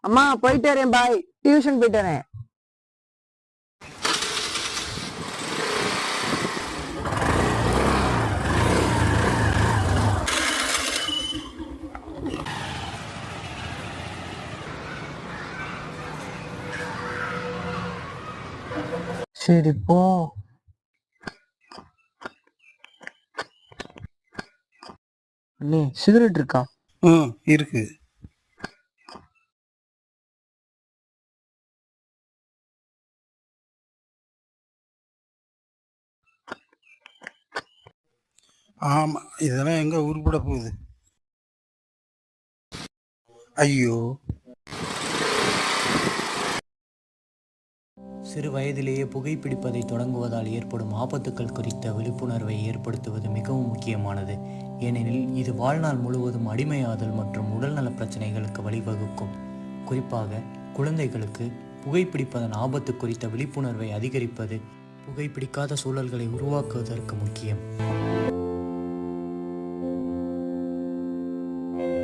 அம்மா போயிட்டு வரேன், பாய். டியூஷன் போயிட்டு வரேன். சரி போ. அண்ணே, சிகரெட் இருக்கா? இருக்கு. ஆமா, இதெல்லாம் எங்க உருப்பட போகுது? ஐயோ. சிறு வயதிலேயே புகைப்பிடிப்பதை தொடங்குவதால் ஏற்படும் ஆபத்துக்கள் குறித்த விழிப்புணர்வை ஏற்படுத்துவது மிகவும் முக்கியமானது. ஏனெனில் இது வாழ்நாள் முழுவதும் அடிமையாதல் மற்றும் உடல்நல பிரச்சனைகளுக்கு வழிவகுக்கும். குறிப்பாக குழந்தைகளுக்கு புகைப்பிடிப்பதன் ஆபத்து குறித்த விழிப்புணர்வை அதிகரிப்பது புகைப்பிடிக்காத சூழல்களை உருவாக்குவதற்கு முக்கியம்.